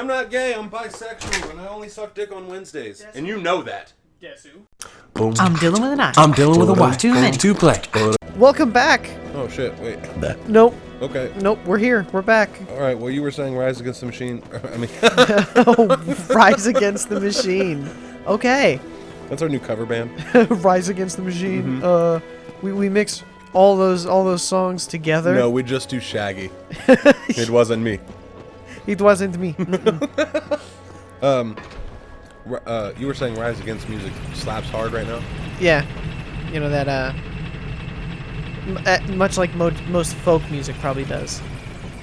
I'm not gay, I'm bisexual, and I only suck dick on Wednesdays. And you know that. Guess who? Boom. I'm dealing with an I. I'm dealing with a Y. Too many. To play. Welcome back. Oh shit, wait. Nope. Okay. Nope, we're here. We're back. Alright, well you were saying Rise Against the Machine. I mean, Oh, Rise Against the Machine. Okay. that's our new cover band. Rise Against the Machine. We mix all those songs together. No, we just do Shaggy. It wasn't me. It wasn't me. You were saying Rise Against music slaps hard right now? Yeah. You know that much like most folk music probably does.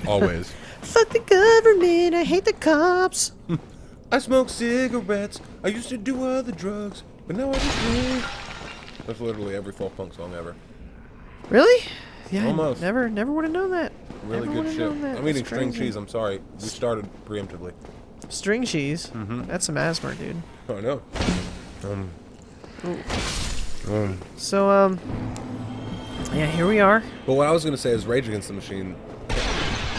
Always. Fuck the government, I hate the cops. I smoke cigarettes. I used to do other drugs, but now I just drink. That's literally every folk punk song ever. Really? Yeah. Almost. Never would have known that. Really Never good would've shit. known that. I'm eating That's string crazy. cheese. I'm sorry. We started preemptively. String cheese? That's some asthma, dude. Oh, I know. So, yeah, here we are. But what I was going to say is Rage Against the Machine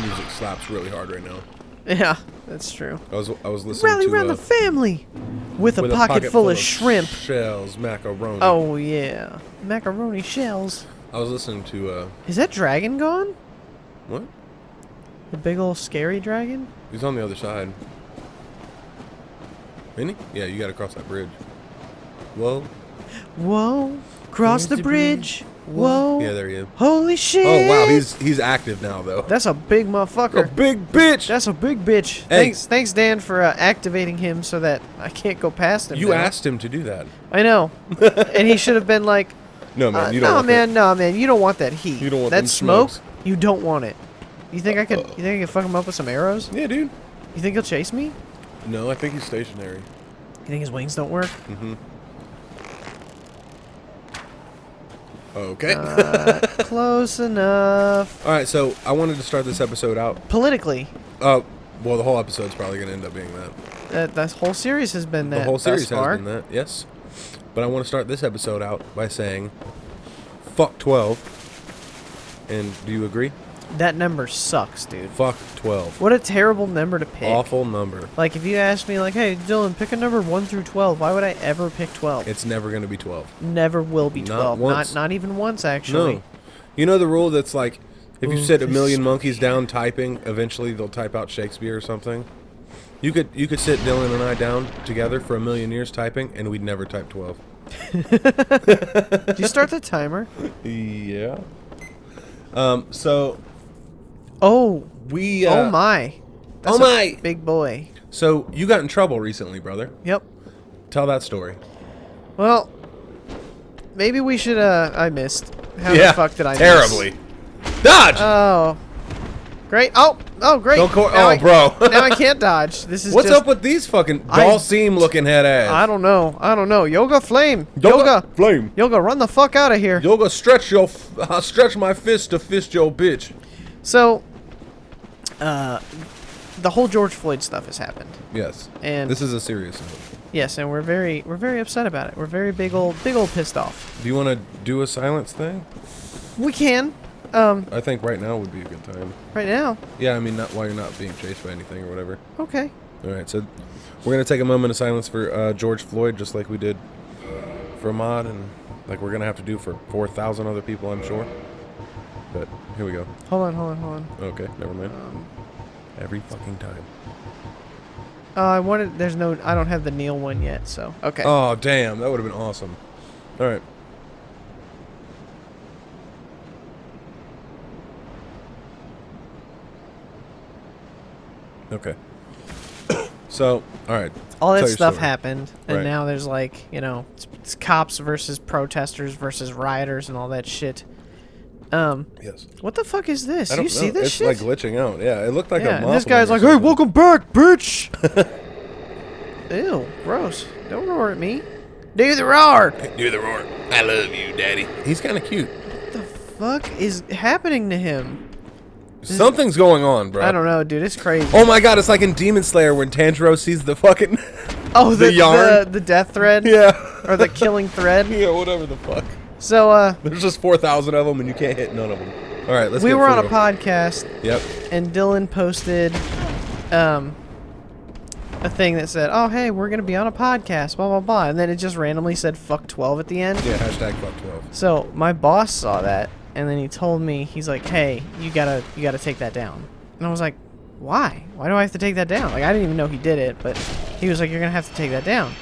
music slaps really hard right now. Yeah, that's true. I was listening Rally to around the family with a pocket full of shrimp. Shells, macaroni. Oh, yeah. Macaroni shells. I was listening to, Is that dragon gone? what? The big old scary dragon? He's on the other side. Isn't he? Yeah, you got to cross that bridge. Whoa. Whoa. Cross the bridge. Whoa. Yeah, there he is. Holy shit. Oh, wow, he's active now, though. That's a big motherfucker. A big bitch! That's a big bitch. Hey. Thanks, Dan, for activating him so that I can't go past him. You now. asked him to do that. I know. And he should have been like, No, man, you don't no, want man, no, man, you don't want that heat. You don't want that them smoke. smokes. You don't want it. You think I could fuck him up with some arrows? that. Yeah, dude. You think he'll chase me? No, I think he's stationary. You think his wings don't work? Okay. Close enough. All right, so I wanted to start this episode out. Politically, Well, the whole episode's probably going to end up being that. that whole series has been that. The whole series thus has far. been that, yes. But I want to start this episode out by saying, fuck 12. And do you agree? That number sucks, dude. Fuck 12. What a terrible number to pick. Awful number. Like, if you asked me, like, hey, Dylan, pick a number 1 through 12, why would I ever pick 12? It's never going to be 12. Never will be Not 12. once. Not even once, actually. No. You know the rule that's like, if you Ooh, sit a this million is- monkeys down typing, eventually they'll type out Shakespeare or something? You could sit Dylan and I down together for a million years typing, and we'd never type 12. Did you start the timer? Yeah. So Oh. we. Oh, my. That's oh my! a big boy. So you got in trouble recently, brother. Yep. Tell that story. Well, maybe we should, I missed. How the fuck did I terribly. Dodge. Oh. Great. Oh, great. Don't Now bro. now I can't dodge. This is What's just, up with these fucking Dalsim looking head ass? I don't know. Yoga flame. Yoga. flame. Yoga, run the fuck out of here. Yoga stretch stretch my fist to fist your bitch. So, the whole George Floyd stuff has happened. Yes. And this is a serious note. Yes, and we're very upset about it. We're very big old pissed off. Do you want to do a silence thing? We can. I think right now would be a good time. Right now. Yeah, I mean, not while you're not being chased by anything or whatever. Okay. All right, so we're gonna take a moment of silence for George Floyd, just like we did for Ahmaud, and like we're gonna have to do for 4,000 other people, I'm sure. But here we go. Hold on. Okay, never mind. Every fucking time. I don't have the Neil one yet, so okay. Oh damn, that would have been awesome. All right. Okay. So, all right. All that tell your stuff story. happened, and Right. now there's like, it's cops versus protesters versus rioters and all that shit. Yes. What the fuck is this? I don't You see know. this It's shit? like glitching out. Yeah, it looked like yeah, a and moth this guy's or like, hey, something. welcome back, bitch! Ew, gross. Don't roar at me. Do the roar! Do the roar. I love you, daddy. He's kind of cute. What the fuck is happening to him? Something's going on, bro. I don't know, dude. It's crazy. Oh my god, it's like in Demon Slayer when Tanjiro sees the fucking Oh, the yarn. the death thread? Yeah. Or the killing thread? Yeah, whatever the fuck. So, There's just 4,000 of them and you can't hit none of them. All right, let's we get were on a through. podcast, Yep. and Dylan posted, a thing that said, "Oh, hey, we're gonna be on a podcast, blah blah blah," and then it just randomly said "fuck 12" at the end. Yeah, hashtag fuck 12. So my boss saw that, and then he told me, he's like, "Hey, you gotta take that down." And I was like, "Why? Why do I have to take that down?" Like, I didn't even know he did it, but he was like, "You're gonna have to take that down."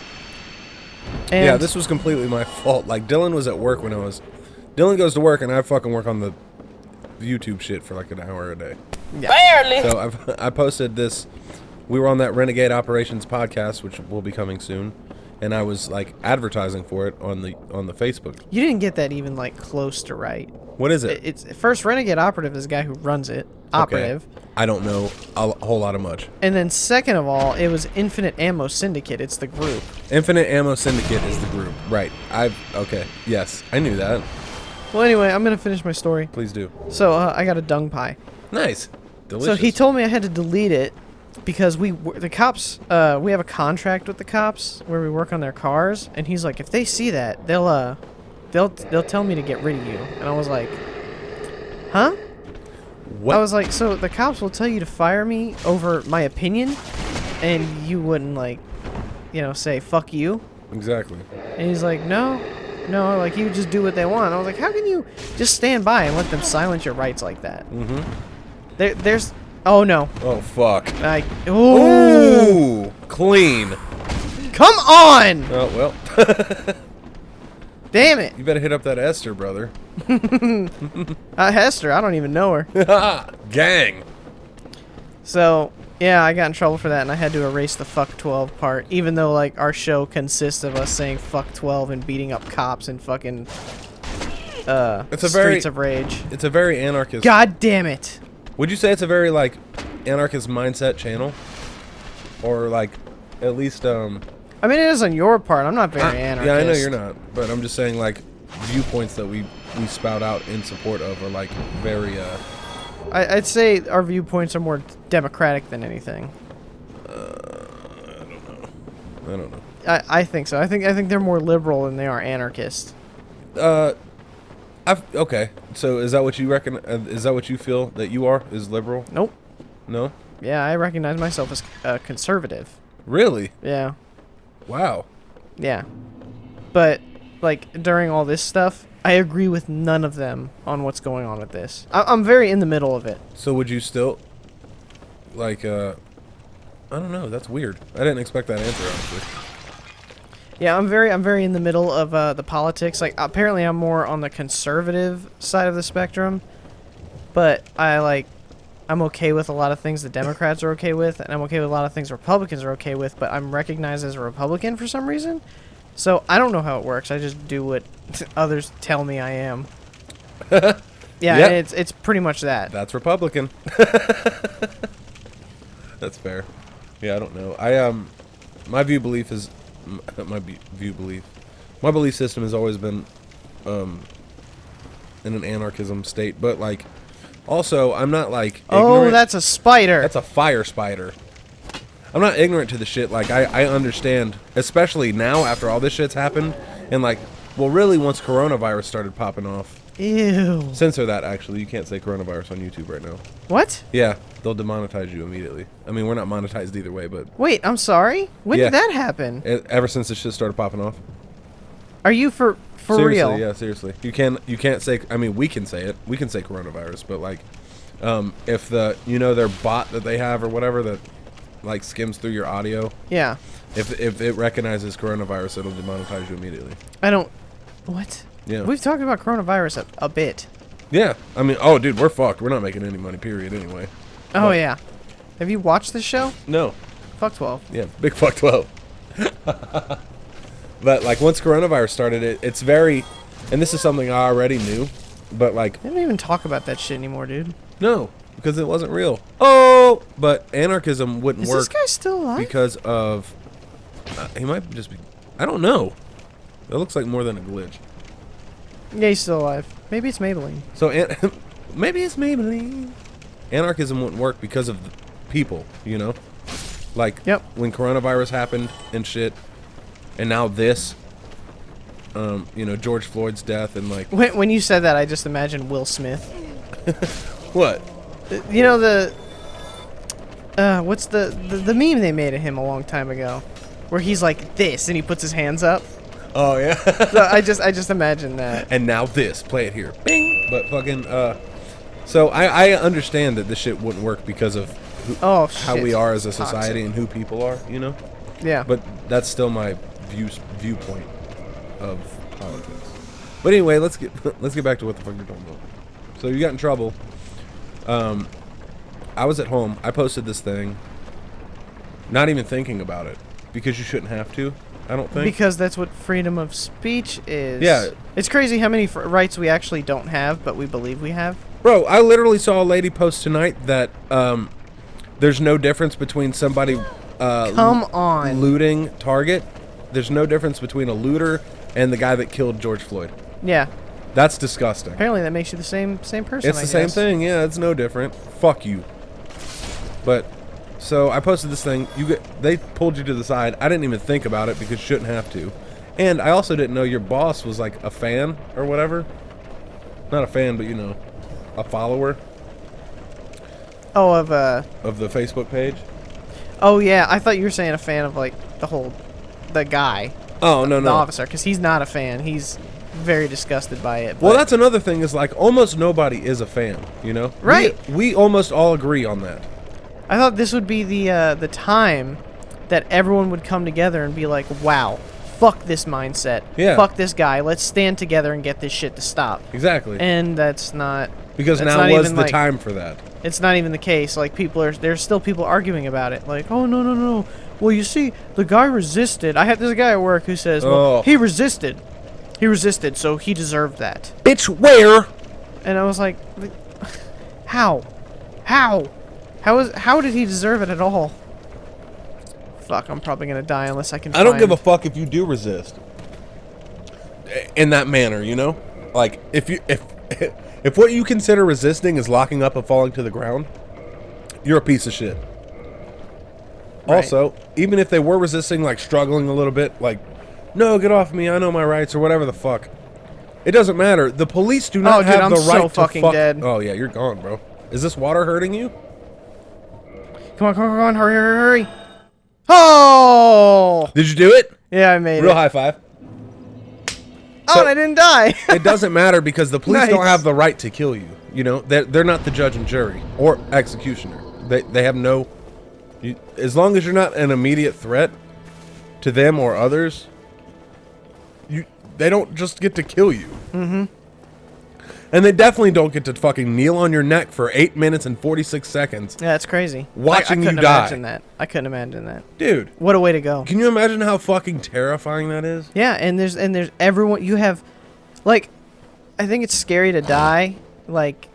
And Yeah, this was completely my fault. Like, Dylan was at work when Dylan goes to work, and I fucking work on the YouTube shit for like an hour a day. Barely. So I posted this. We were on that Renegade Operations podcast, which will be coming soon, and I was like advertising for it on the Facebook. you didn't get that even like close to right. What is it? It's first Renegade Operative is the guy who runs it. Operative. Okay. I don't know a whole lot of much. And then second of all, it was Infinite Ammo Syndicate. It's the group. Infinite Ammo Syndicate is the group, right? Okay. Yes, I knew that. Well, anyway, I'm gonna finish my story. Please do. So I got a dung pie. Nice. Delicious. So he told me I had to delete it because the cops. We have a contract with the cops where we work on their cars, and he's like, if they see that, they'll tell me to get rid of you. And I was like, huh? What? I was like, so the cops will tell you to fire me over my opinion, and you wouldn't say fuck you. Exactly. And he's like, no, like you just do what they want. I was like, how can you just stand by and let them silence your rights like that? Mm-hmm. There's, oh no, Oh fuck. like, ooh, Ooh, clean. come on, Oh well. damn it, You better hit up that Esther, brother. Hester, I don't even know her. Gang. So yeah, I got in trouble for that, and I had to erase the fuck 12 part, even though like our show consists of us saying fuck 12 and beating up cops and fucking Streets of Rage. It's a very anarchist. God damn it. Would you say it's a very like anarchist mindset channel, or like at least I mean, it is on your part. I'm not very anarchist. Yeah, I know you're not, but I'm just saying like viewpoints that we spout out in support of are like very I'd say our viewpoints are more democratic than anything. I don't know. I think so. I think they're more liberal than they are anarchist. Okay. So is that what you reckon? Is that what you feel that you are? Is liberal? Nope. No. Yeah, I recognize myself as conservative. Really? Yeah. Wow. Yeah. But like during all this stuff, I agree with none of them on what's going on with this. I'm very in the middle of it. So would you still like I don't know, that's weird. I didn't expect that answer, honestly. Yeah, I'm very in the middle of the politics. Like apparently I'm more on the conservative side of the spectrum, but I'm okay with a lot of things the Democrats are okay with, and I'm okay with a lot of things Republicans are okay with, but I'm recognized as a Republican for some reason. So I don't know how it works. I just do what others tell me I am. Yeah, Yep. and it's pretty much that. That's Republican. That's fair. Yeah, I don't know. My belief system has always been in an anarchism state, but like also I'm not like ignorant. Oh, that's a spider. That's a fire spider. I'm not ignorant to the shit. Like I understand, especially now after all this shit's happened, and like, well, really once coronavirus started popping off. Ew. Censor that. Actually, you can't say coronavirus on YouTube right now. What? Yeah, they'll demonetize you immediately. I mean, we're not monetized either way, but Wait, I'm sorry. When Yeah. did that happen? ever since this shit started popping off. Are you for Seriously, real? yeah, seriously. You can't say. I mean, we can say it. We can say coronavirus, but like, if their bot that they have or whatever that like skims through your audio, Yeah. if it recognizes coronavirus, it'll demonetize you immediately. I don't. What? Yeah. We've talked about coronavirus a bit. Yeah. I mean, oh, dude, we're fucked. We're not making any money. Period. Anyway. Oh What? yeah. Have you watched this show? No. Fuck 12. Yeah. Big fuck 12. But like once coronavirus started, it's very, and this is something I already knew, but like They don't even talk about that shit anymore, dude. no, because it wasn't real. Oh, but anarchism wouldn't Is work this guy still alive? because of he might just be. I don't know. It looks like more than a glitch. Yeah, he's still alive. Maybe it's Maybelline. So maybe it's Maybelline. Anarchism wouldn't work because of the people, you know? Like Yep. when coronavirus happened and shit, and now this, George Floyd's death and like When you said that, I just imagined Will Smith. what? You know the what's the meme they made of him a long time ago, where he's like this and he puts his hands up. Oh yeah. So I just imagine that. And now this, play it here, bing. But fucking, so I understand that this shit wouldn't work because of how shit. we are as a society Toxic. and who people are, you know. Yeah. But that's still my viewpoint of politics. But anyway, let's get back to what the fuck you're talking about. So you got in trouble. I was at home. I posted this thing, not even thinking about it, because you shouldn't have to. I don't think. Because that's what freedom of speech is. Yeah. It's crazy how many rights we actually don't have, but we believe we have. Bro, I literally saw a lady post tonight that there's no difference between somebody Come on. looting Target. There's no difference between a looter and the guy that killed George Floyd. Yeah. That's disgusting. Apparently that makes you the same person. It's the same thing. Yeah, it's no different. Fuck you. But so I posted this thing. They pulled you to the side. I didn't even think about it because you shouldn't have to. And I also didn't know your boss was like a fan or whatever. Not a fan, but you know, a follower Oh, of the Facebook page. Oh yeah, I thought you were saying a fan of like the guy, Oh no, the no. officer, because he's not a fan. He's very disgusted by it. Well, but- that's another thing is like almost nobody is a fan, you know? Right. We almost all agree on that. I thought this would be the time that everyone would come together and be like, wow, fuck this mindset. Yeah. Fuck this guy. Let's stand together and get this shit to stop. Exactly. And that's not. Because that's now not was even, the like- time for that. It's not even the case. Like there's still people arguing about it. Like, oh no. Well, you see, the guy resisted. There's a guy at work who says, well, Oh. he resisted, so he deserved that. Bitch, where? And I was like, how did he deserve it at all? Fuck, I'm probably gonna die unless I can. I don't give a fuck if you do resist. In that manner, you know? Like, if what you consider resisting is locking up and falling to the ground, you're a piece of shit. Right. Also, even if they were resisting, like struggling a little bit, like, no, get off me, I know my rights, or whatever the fuck. It doesn't matter. The police do not Oh, dude, have I'm the so right to fucking fuck. dead. Oh yeah, you're gone, bro. Is this water hurting you? Come on, hurry! Oh! Did you do it? Yeah, I made Real it. high five. Oh, So- and I didn't die. It doesn't matter because the police don't Nice. have the right to kill you. You know, they're not the judge and jury or executioner. They have no. As long as you're not an immediate threat to them or others, they don't just get to kill you. Mm-hmm. And they definitely don't get to fucking kneel on your neck for 8 minutes and 46 seconds, Yeah, it's crazy. Watching I you couldn't die. imagine that. I couldn't imagine that. dude. What a way to go. Can you imagine how fucking terrifying that is? Yeah, and there's everyone. You have, like, I think it's scary to die. Like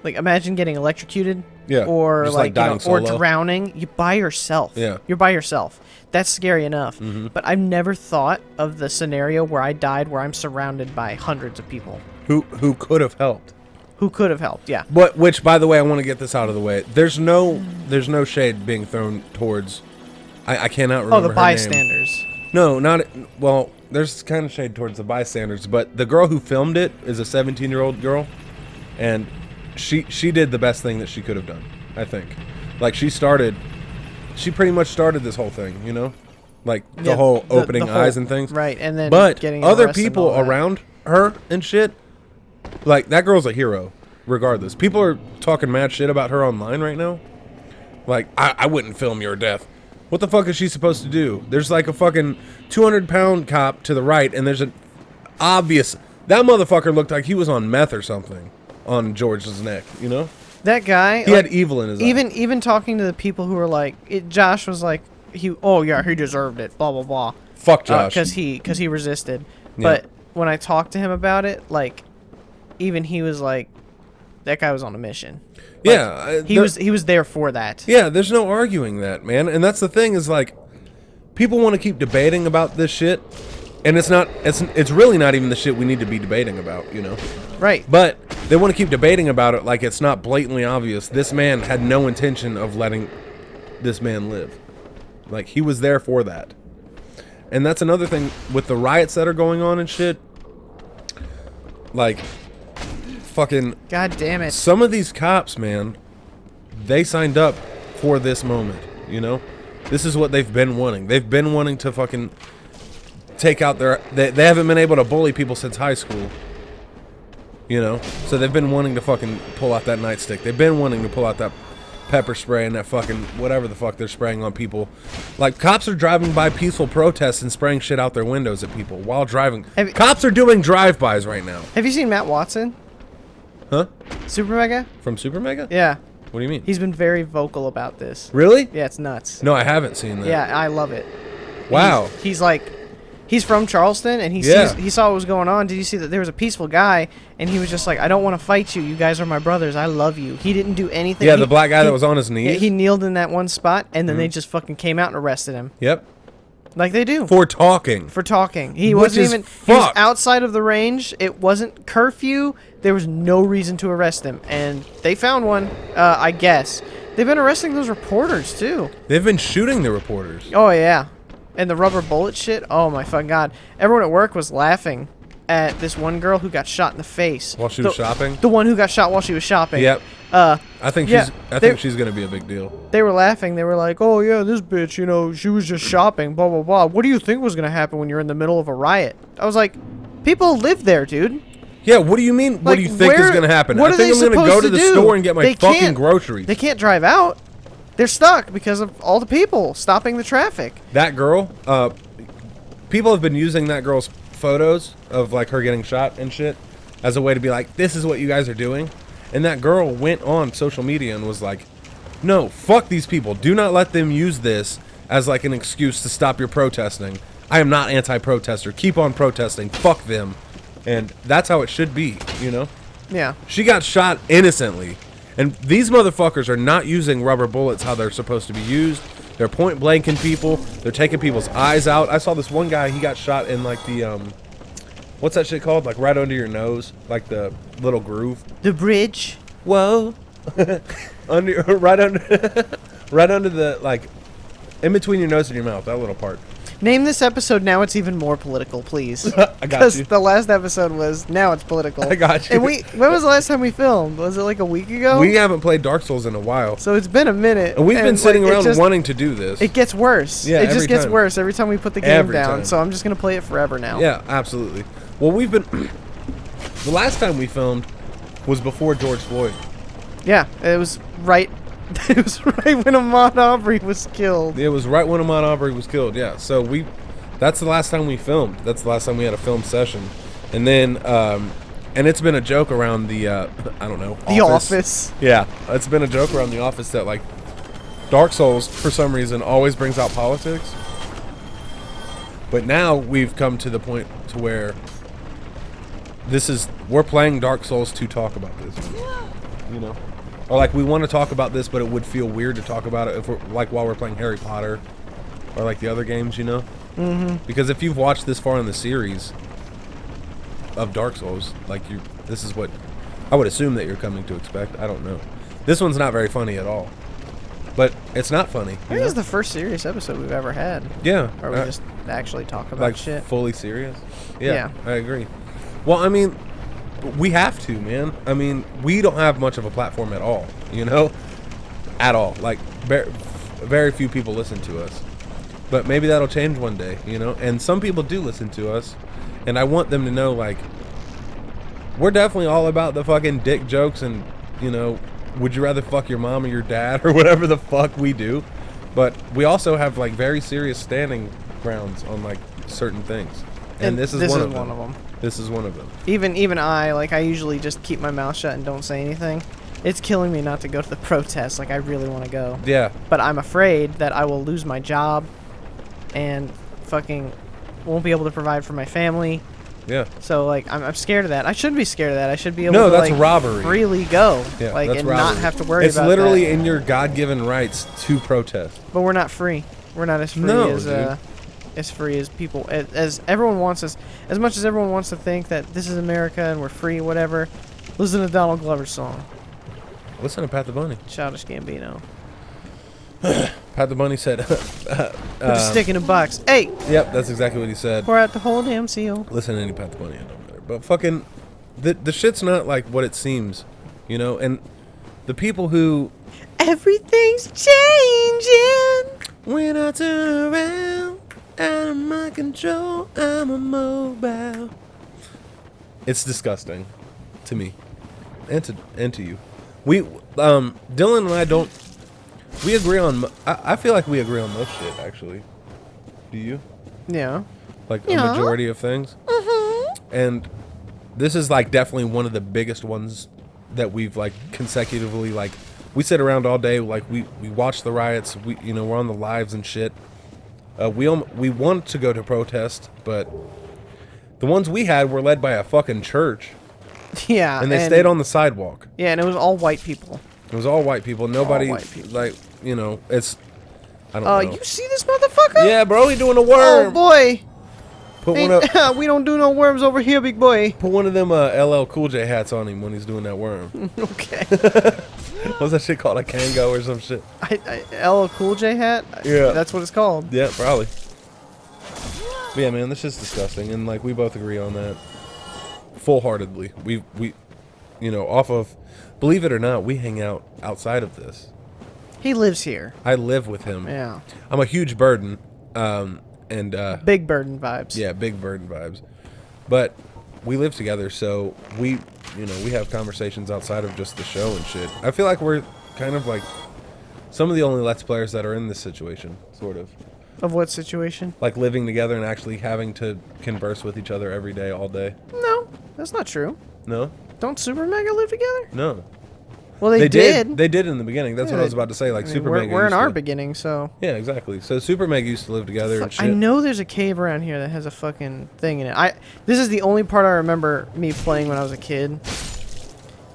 imagine getting electrocuted. Yeah, Or just, like, dying or solo. drowning. You by yourself. Yeah. You're by yourself. That's scary enough. Mm-hmm. But I've never thought of the scenario where I died, where I'm surrounded by hundreds of people Who could have helped? who could have helped. Yeah. But which, by the way, I want to get this out of the way. There's no shade being thrown towards. I cannot remember. Oh, the her bystanders. Name. No, not well. There's kind of shade towards the bystanders, but the girl who filmed it is a 17-year-old girl, and she did the best thing that she could have done. I think, like she pretty much started this whole thing. You know, like the Yeah, whole the opening whole- eyes and things. Right, and then But getting other arrested and people all that. around her and shit, like that girl's a hero, regardless. People are talking mad shit about her online right now. Like, I wouldn't film your death. What the fuck is she supposed to do? There's like a fucking 200-pound cop to the right, and there's an obvious... That motherfucker looked like he was on meth or something on George's neck, you know? That guy. He had evil in his eye. even talking to the people who were like, Josh was like, he deserved it. Blah blah blah. Fuck Josh. Because he resisted. Yeah. But when I talked to him about it, like, even he was like, that guy was on a mission. Like, yeah. he was there for that. Yeah, there's no arguing that, man. And that's the thing is like, people want to keep debating about this shit, and it's really not even the shit we need to be debating about, you know? Right. But they want to keep debating about it like it's not blatantly obvious. This man had no intention of letting this man live. Like, he was there for that. And that's another thing with the riots that are going on and shit. Like, fucking... God damn it. Some of these cops, man, they signed up for this moment, you know? This is what they've been wanting. They've been wanting to fucking take out their... They haven't been able to bully people since high school, you know? So they've been wanting to fucking pull out that nightstick. They've been wanting to pull out that pepper spray and that fucking whatever the fuck they're spraying on people. Like, cops are driving by peaceful protests and spraying shit out their windows at people while driving. Cops are doing drive-bys right now. Have you seen Matt Watson? Huh? Super Mega? From Super Mega? Yeah. What do you mean? He's been very vocal about this. Really? Yeah, it's nuts. No, I haven't seen that. Yeah, I love it. Wow. He's like, he's from Charleston, and he saw what was going on. Did you see that there was a peaceful guy, and he was just like, I don't want to fight you. You guys are my brothers. I love you. He didn't do anything. Yeah, the black guy that was on his knees. Yeah, he kneeled in that one spot, and then they just fucking came out and arrested him. Yep. Like they do. For talking. For talking. He Which wasn't is even... He was fucked. outside of the range. It wasn't curfew. There was no reason to arrest him. And they found one, I guess. They've been arresting those reporters, too. They've been shooting the reporters. Oh, yeah. And the rubber bullet shit. Oh, my fucking God. Everyone at work was laughing at this one girl who got shot in the face. While she was shopping? The one who got shot while she was shopping. Yep. I think she's going to be a big deal. They were laughing. They were like, oh, yeah, this bitch, you know, she was just shopping, blah, blah, blah. What do you think was going to happen when you're in the middle of a riot? I was like, people live there, dude. Yeah, what do you mean? What do you think is going to happen? I think I'm going to go to the store and get my fucking groceries. They can't drive out. They're stuck because of all the people stopping the traffic. That girl, people have been using that girl's photos of like her getting shot and shit as a way to be like, this is what you guys are doing. And that girl went on social media and was like, no, fuck these people. Do not let them use this as like an excuse to stop your protesting. I am not anti-protester. Keep on protesting. Fuck them. And that's how it should be, you know? Yeah. She got shot innocently. And these motherfuckers are not using rubber bullets how they're supposed to be used. They're point blanking people. They're taking people's eyes out. I saw this one guy, he got shot in like the, what's that shit called? Like right under your nose. Like the little groove. The bridge. Whoa. right under the, like, in between your nose and your mouth. That little part. Name this episode Now It's Even More Political, please. I got you. Because the last episode was Now It's Political. I got you. And when was the last time we filmed? Was it like a week ago? We haven't played Dark Souls in a while. So it's been a minute. And we've been sitting around wanting to do this. It gets worse. Yeah, it just every gets time. worse every time we put the game down. So I'm just going to play it forever now. Yeah, absolutely. Well, we've been... the last time we filmed was before George Floyd. Yeah, it was right... It was right when Ahmaud Arbery was killed. It was right when Ahmaud Arbery was killed, yeah. So that's the last time we filmed. That's the last time we had a film session. And then, and it's been a joke around the, I don't know. The Office. Yeah, it's been a joke around the office that, like, Dark Souls, for some reason, always brings out politics. But now we've come to the point to where we're playing Dark Souls to talk about this. You know? Or like we want to talk about this, but it would feel weird to talk about it if we're like while we're playing Harry Potter or like the other games, you know? Mm-hmm. Because if you've watched this far in the series of Dark Souls, like this is what I would assume that you're coming to expect. I don't know. This one's not very funny at all, but it's not funny. I think this is the first serious episode we've ever had. Yeah, where we just actually talk about like shit. Fully serious. Yeah, I agree. Well, I mean. We have to, man. I mean, we don't have much of a platform at all, you know? At all. Like, very few people listen to us. But maybe that'll change one day, you know? And some people do listen to us. And I want them to know, like, we're definitely all about the fucking dick jokes and, you know, would you rather fuck your mom or your dad or whatever the fuck we do. But we also have, like, very serious standing grounds on, like, certain things. And this is one of them. This is one of them. Even I usually just keep my mouth shut and don't say anything. It's killing me not to go to the protests. Like, I really want to go. Yeah. But I'm afraid that I will lose my job and fucking won't be able to provide for my family. Yeah. So, like, I'm scared of that. I shouldn't be scared of that. I should be able to, that's like, robbery. freely go. Yeah, like, that's and robbery. not have to worry about that. It's literally in your God-given rights to protest. But we're not free. We're not as free as free as people, as everyone wants us, as much as everyone wants to think that this is America and we're free, whatever. Listen to Donald Glover's song. Listen to Pat the Bunny. Childish Gambino. Pat the Bunny said, Put the stick in a box. Hey! Yep, that's exactly what he said. Pour out the whole damn seal. Listen to any Pat the Bunny, it don't matter. But fucking, the shit's not like what it seems, you know? And the people who Everything's changing. When I turn around, out of my control, I'm immobile. It's disgusting to me, and to you. We, Dylan and I don't. We agree on. I feel like we agree on most shit. Actually, do you? Yeah. Like Yeah. a majority of things. And this is like definitely one of the biggest ones that we've like consecutively like. We sit around all day, like we watch the riots. We're on the lives and shit. We want to go to protest, but the ones we had were led by a fucking church, Yeah. and they stayed on the sidewalk. Yeah, and it was all white people. It was all white people. Nobody white people. like it's. I don't know. You see this motherfucker? Yeah, bro, he doing a Oh worm. boy. Put one up. We don't do no worms over here, big boy. Put one of them LL Cool J hats on him when he's doing that worm. Okay. What's that shit called? A Kango or some shit? LL Cool J hat? Yeah. That's what it's called. Yeah, probably. But yeah, man, this shit's disgusting, and like we both agree on that full-heartedly. We off of, believe it or not, we hang out outside of this. He lives here. I live with him. Yeah. I'm a huge burden, and Big burden vibes. yeah, big burden vibes. But we live together, so we have conversations outside of just the show and shit. I feel like we're kind of like some of the only Let's Players that are in this situation, sort of. Of what situation? Like living together and actually having to converse with each other every day, all day. No, that's not true. No? Don't Super Mega live together? No. Well, they did. They did in the beginning. That's Yeah, what I was about to say. Like I mean, Super we're, Mega we're in used our to- beginning, so. Yeah, exactly. So Super Mega used to live together and Fuck, shit. I know there's a cave around here that has a fucking thing in it. This is the only part I remember me playing when I was a kid.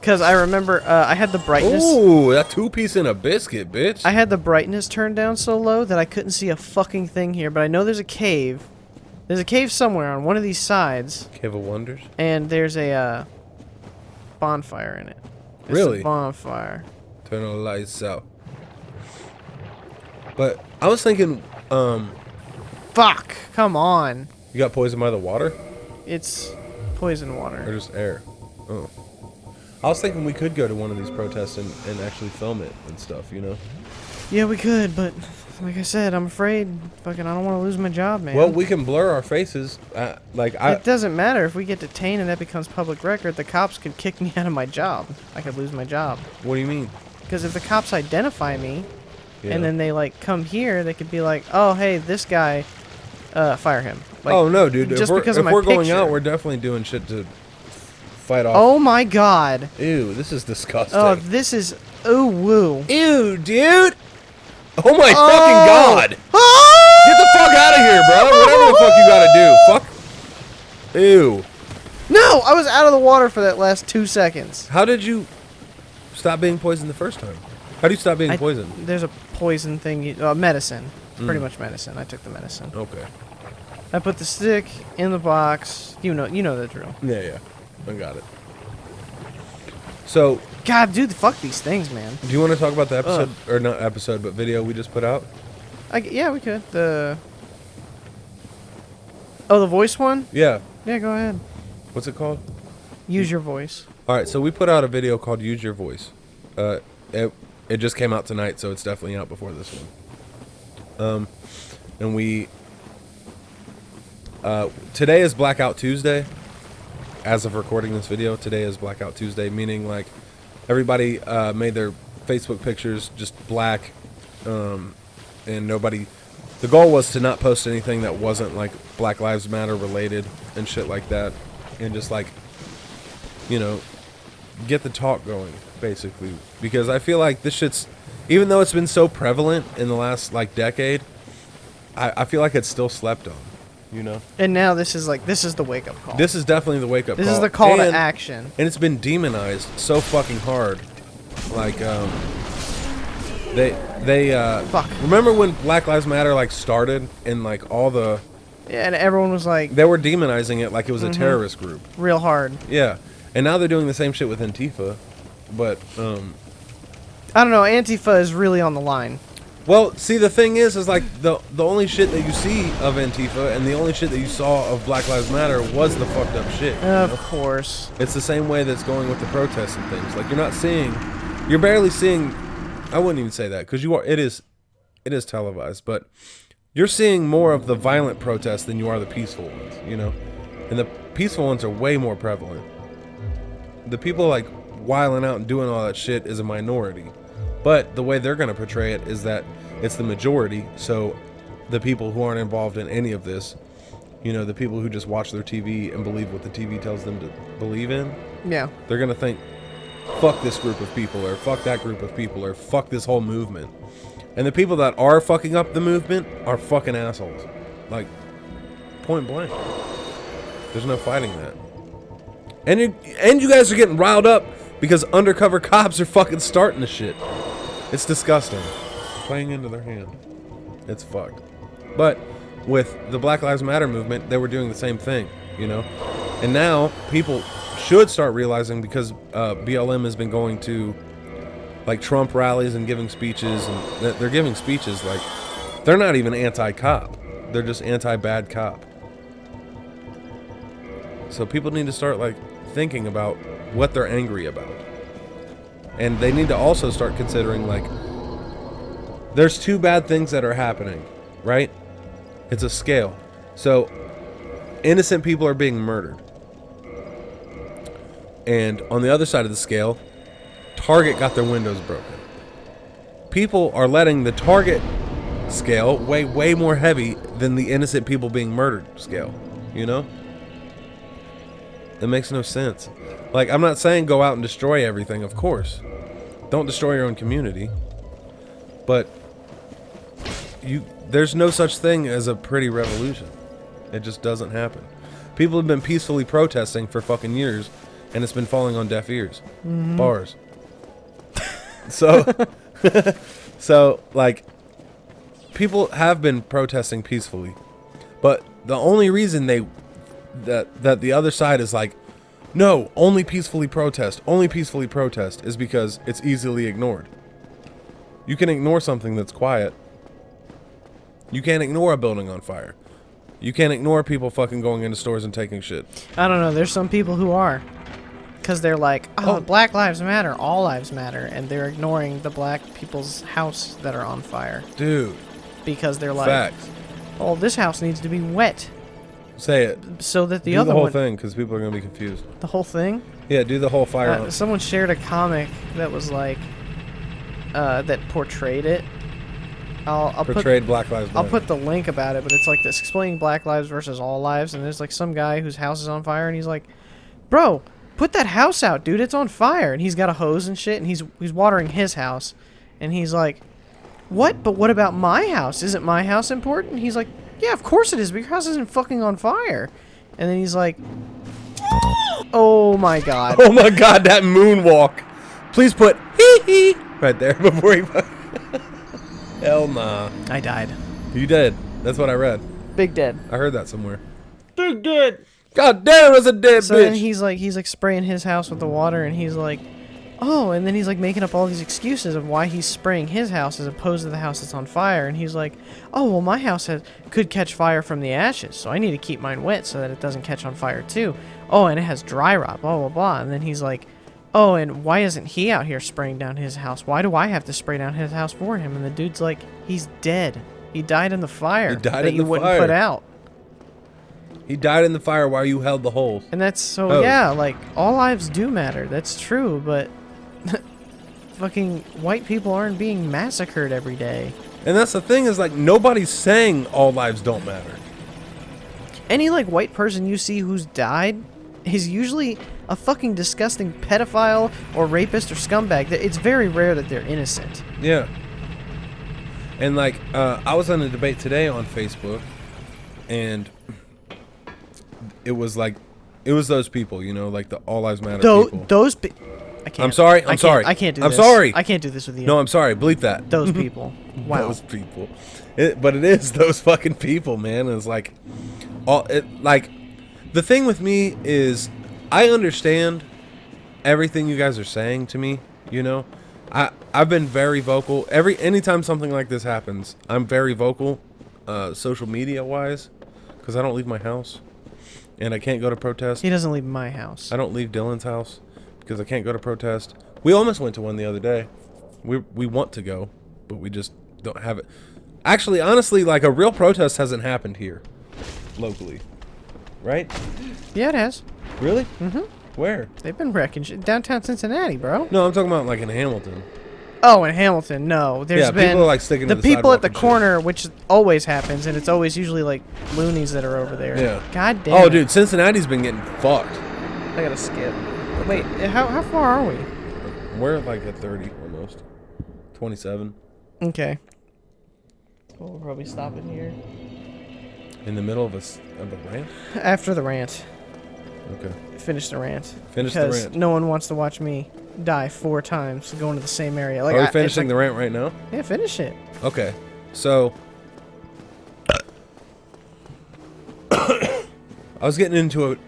Because I remember I had the brightness. Ooh, that 2-piece in a biscuit, bitch. I had the brightness turned down so low that I couldn't see a fucking thing here. But I know there's a cave. There's a cave somewhere on one of these sides, Cave of Wonders. and there's a bonfire in it. It's Really? A bonfire. Turn all the lights out. But I was thinking, Fuck! Come on. you got poisoned by the water It's poison or water. just air? Oh. I was thinking we could go to one of these protests and actually film it and stuff, Yeah, we could, but like I said, I'm afraid. Fucking, I don't want to lose my job, man. Well, we can blur our faces. It doesn't matter if we get detained and that becomes public record. The cops could kick me out of my job. I could lose my job. What do you mean? Because if the cops identify me, Yeah. and then they like come here, they could be like, "Oh, hey, this guy, fire him." Like, oh no, dude! just if we're, because if of my we're going picture. out, we're definitely doing shit to fight off. Oh my god! Ew, this is disgusting. Oh, this is ooh woo. Ew, dude! Oh my Oh. fucking god! Ah! Get the fuck out of here, bro! Whatever the fuck you gotta do. Fuck. Ew. No, I was out of the water for that last 2 seconds. How did you stop being poisoned the first time? How do you stop being poisoned? There's a poison thing. Medicine. Pretty much medicine. I took the medicine. Okay. I put the stick in the box. You know the drill. Yeah. I got it. So, God, dude, fuck these things, man. do you want to talk about the episode, or not episode, but video we just put out? Yeah, we could. The voice one? Yeah. Yeah, go ahead. What's it called? Use your voice. All right, so we put out a video called "Use Your Voice." It just came out tonight, so it's definitely out before this one. And we today is Blackout Tuesday. As of recording this video, today is Blackout Tuesday, meaning like everybody made their Facebook pictures just black, and nobody. The goal was to not post anything that wasn't like Black Lives Matter related and shit like that, and just like, get the talk going, basically. Because I feel like this shit's, even though it's been so prevalent in the last like decade, I feel like it's still slept on, And now this is the wake up call. This is definitely the wake up call. This is the call to And- action. And it's been demonized so fucking hard. Like, Fuck. remember when Black Lives Matter like started and like all the, Yeah, and everyone was like they were demonizing it like it was a terrorist group. real hard. Yeah. And now they're doing the same shit with Antifa. But, I don't know. Antifa is really on the line. well, see, the thing is like the only shit that you see of Antifa and the only shit that you saw of Black Lives Matter was the fucked up shit. Of course. It's the same way that's going with the protests and things. Like, you're barely seeing I wouldn't even say that because it is televised, but you're seeing more of the violent protests than you are the peaceful ones, you know? And the peaceful ones are way more prevalent. The people like wiling out and doing all that shit is a minority. But the way they're going to portray it is that it's the majority. So the people who aren't involved in any of this, you know, the people who just watch their TV and believe what the TV tells them to believe in, Yeah. they're going to think, fuck this group of people, or fuck that group of people, or fuck this whole movement. And the people that are fucking up the movement are fucking assholes. Like, point blank. There's no fighting that. And you guys are getting riled up because undercover cops are fucking starting the shit. It's disgusting. Playing into their hand. It's fucked. But with the Black Lives Matter movement, they were doing the same thing, you know? And now people should start realizing, because BLM has been going to like Trump rallies and giving speeches, and they're giving speeches like they're not even anti-cop. They're just anti-bad cop. So people need to start like thinking about what they're angry about. And they need to also start considering like there's two bad things that are happening, right? It's a scale. So innocent people are being murdered. And on the other side of the scale, Target got their windows broken. People are letting the Target scale weigh way more heavy than the innocent people being murdered scale, you know? It makes no sense. Like, I'm not saying go out and destroy everything, of course. Don't destroy your own community. But there's no such thing as a pretty revolution. It just doesn't happen. People have been peacefully protesting for fucking years, and it's been falling on deaf ears. Mm-hmm. Bars. So, like, people have been protesting peacefully, but the only reason that the other side is like, no, only peacefully protest is because it's easily ignored. You can ignore something that's quiet. You can't ignore a building on fire. You can't ignore people fucking going into stores and taking shit. I don't know. There's some people who are. Because they're like, oh, Black Lives Matter, all lives matter. And they're ignoring the black people's house that are on fire. Dude. Because they're like, facts. Oh, this house needs to be wet. Say it. So that the do other the whole one, thing, because people are going to be confused. The whole thing? Yeah, do the whole fire. Someone shared a comic that was like, that portrayed it. I'll portrayed Black Lives Matter. I'll put the link about it, but it's like this explaining Black Lives versus all lives, and there's like some guy whose house is on fire, and he's like, bro, put that house out, dude, it's on fire. And he's got a hose and shit, and he's watering his house, and he's like, what? But what about my house? Isn't my house important? And he's like, yeah, of course it is, but your house isn't fucking on fire. And then he's like, oh my god. Oh my god, that moonwalk. Please put hee hee right there before he... Hell nah. I died. You did. That's what I read. Big dead. I heard that somewhere. Big dead. God damn, it's a dead so bitch. Then he's like spraying his house with the water, and he's like, oh, and then he's like making up all these excuses of why he's spraying his house as opposed to the house that's on fire. And he's like, oh, well, my house could catch fire from the ashes, so I need to keep mine wet so that it doesn't catch on fire too. Oh, and it has dry rot, blah, blah, blah. And then he's like, oh, and why isn't he out here spraying down his house? Why do I have to spray down his house for him? And the dude's like, he's dead. He died in the fire. He died that in you the wouldn't fire. put out. He died in the fire while you held the holes. And that's so, yeah, like, all lives do matter. That's true, but fucking white people aren't being massacred every day. And that's the thing is, like, nobody's saying all lives don't matter. Any, like, white person you see who's died is usually a fucking disgusting pedophile or rapist or scumbag. It's very rare that they're innocent. Yeah. And, like, I was on a debate today on Facebook, and it was those people, you know, like the All Lives Matter people. I can't. I'm sorry. I'm sorry. I can't do I'm this. sorry. I can't do this with you. No, I'm sorry. Bleep that. Those people. Wow. Those people. But it is those fucking people, man. It's like, the thing with me is, I understand everything you guys are saying to me. You know, I've been very vocal. Anytime something like this happens, I'm very vocal, social media wise, because I don't leave my house, and I can't go to protest. He doesn't leave my house. I don't leave Dylan's house because I can't go to protest. We almost went to one the other day. We want to go, but we just don't have it. Actually, honestly, like a real protest hasn't happened here, locally, right? Yeah, it has. Really? Mm-hmm. Where? They've been wrecking shit. Downtown Cincinnati, bro. No, I'm talking about like in Hamilton. Oh, in Hamilton, no. There's been people are, like, sticking to the the people at sidewalk the and shit. corner, which always happens, and it's always usually like loonies that are over there. Yeah. God damn. Oh, it. dude, Cincinnati's been getting fucked. I gotta skip. Wait, how far are we? We're like at 30 almost. 27. Okay. We'll probably stop it here. In the middle of a rant? After the rant. Okay. Finish the rant. Finish the because rant. no one wants to watch me die 4 times going to the same area. Like, Are we it's finishing like- the rant right now? Yeah, finish it. Okay. So I was getting into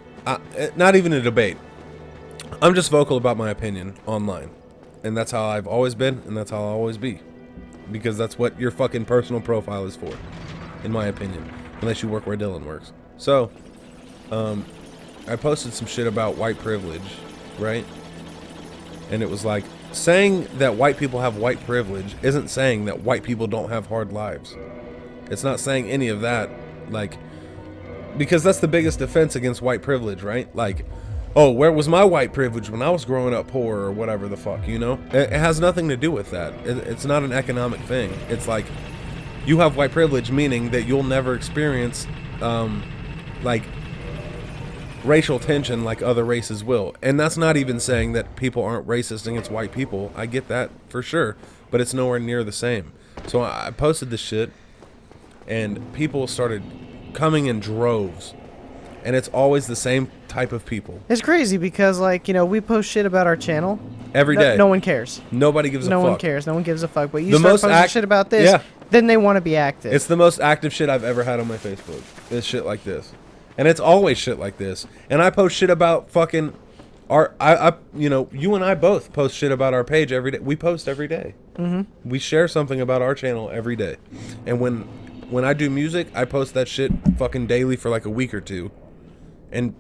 not even a debate. I'm just vocal about my opinion online. And that's how I've always been, and that's how I'll always be. Because that's what your fucking personal profile is for, in my opinion. Unless you work where Dylan works. So, I posted some shit about white privilege, right? And it was like, saying that white people have white privilege isn't saying that white people don't have hard lives. It's not saying any of that, like, because that's the biggest offense against white privilege, right? Like, oh, where was my white privilege when I was growing up poor or whatever the fuck, you know? It has nothing to do with that. It's not an economic thing. It's like, you have white privilege, meaning that you'll never experience, like, racial tension like other races will. And that's not even saying that people aren't racist against white people. I get that for sure, but it's nowhere near the same. So I posted this shit, and people started coming in droves, and it's always the same type of people It's crazy because, like, you know, we post shit about our channel. every day. No one cares. Nobody gives a No fuck. one cares. No one gives a fuck. But you The start most posting shit about this, yeah. then they want to be active. It's the most active shit I've ever had on my Facebook. It's shit like this. And it's always shit like this. And I post shit about fucking you know, you and I both post shit about our page every day. We post every day. Mm-hmm. We share something about our channel every day. And when I do music, I post that shit fucking daily for like a week or two. And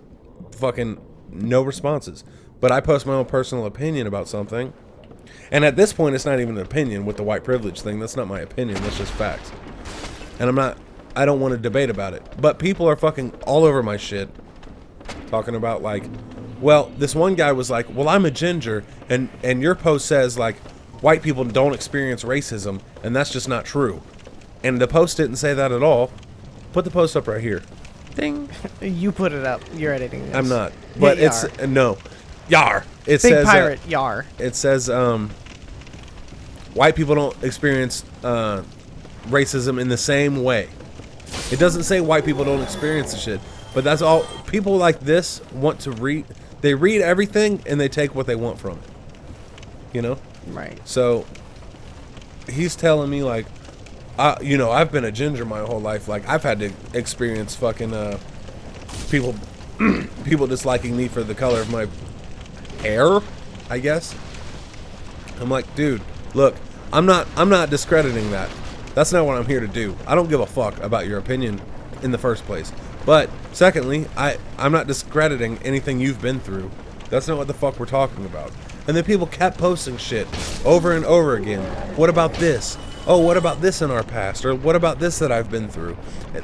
fucking no responses. But I post my own personal opinion about something. And at this point, it's not even an opinion with the white privilege thing. That's not my opinion. That's just facts. And I don't want to debate about it. But people are fucking all over my shit. Talking about like, well, this one guy was like, well, I'm a ginger. And your post says like, white people don't experience racism. And that's just not true. And the post didn't say that at all. Put the post up right here. Ding. You put it up. You're editing this. I'm not. But Yeah, it's, no. Yar. It Big says, pirate, yar. it says, white people don't experience racism in the same way. It doesn't say white people don't experience the shit, but that's all. People like this want to read. They read everything and they take what they want from it. You know? Right. So he's telling me like, you know, I've been a ginger my whole life. Like I've had to experience fucking people disliking me for the color of my hair, I guess. I'm like, dude, look, I'm not discrediting that. That's not what I'm here to do. I don't give a fuck about your opinion in the first place. But secondly, I'm not discrediting anything you've been through. That's not what the fuck we're talking about. And then people kept posting shit over and over again. What about this? Oh, what about this in our past? Or what about this that I've been through?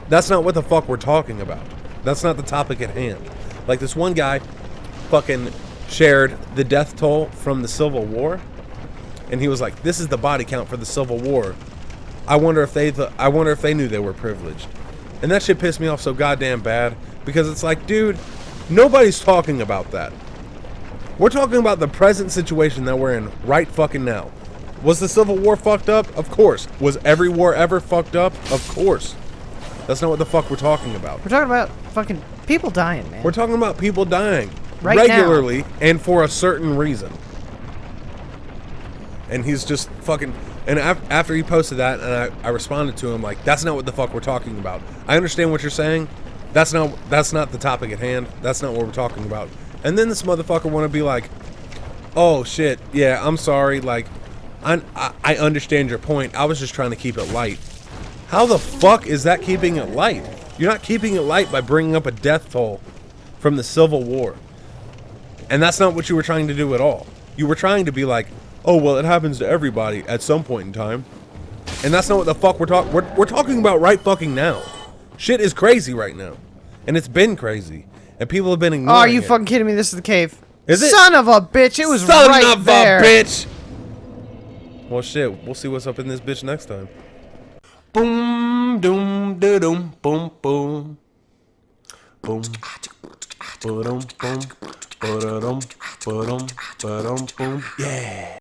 That's not what the fuck we're talking about. That's not the topic at hand. Like this one guy fucking shared the death toll from the Civil War. And he was like, this is the body count for the Civil War. I wonder if they knew they were privileged. And that shit pissed me off so goddamn bad. Because it's like, dude, nobody's talking about that. We're talking about the present situation that we're in right fucking now. Was the Civil War fucked up? Of course. Was every war ever fucked up? Of course. That's not what the fuck we're talking about. We're talking about fucking people dying, man. We're talking about people dying Right regularly and for a certain reason. And he's just fucking... And after he posted that, and I responded to him like, that's not what the fuck we're talking about. I understand what you're saying. That's not the topic at hand. That's not what we're talking about. And then this motherfucker want to be like, oh shit, yeah, I'm sorry. Like, I understand your point. I was just trying to keep it light. How the fuck is that keeping it light? You're not keeping it light by bringing up a death toll from the Civil War. And that's not what you were trying to do at all. You were trying to be like, oh, well, it happens to everybody at some point in time. And that's not what the fuck we're talking. We're talking about right fucking now. Shit is crazy right now. And it's been crazy. And people have been ignoring Oh, are you it. fucking kidding me? This is the cave. Is it? Son of a bitch! It was Son right of there. a bitch! Well, shit. We'll see what's up in this bitch next time. Boom, doom, da doom, boom, boom. Boom. Ba-dum, boom. Ba-da-dum, ba-dum, ba-dum, boom. Yeah.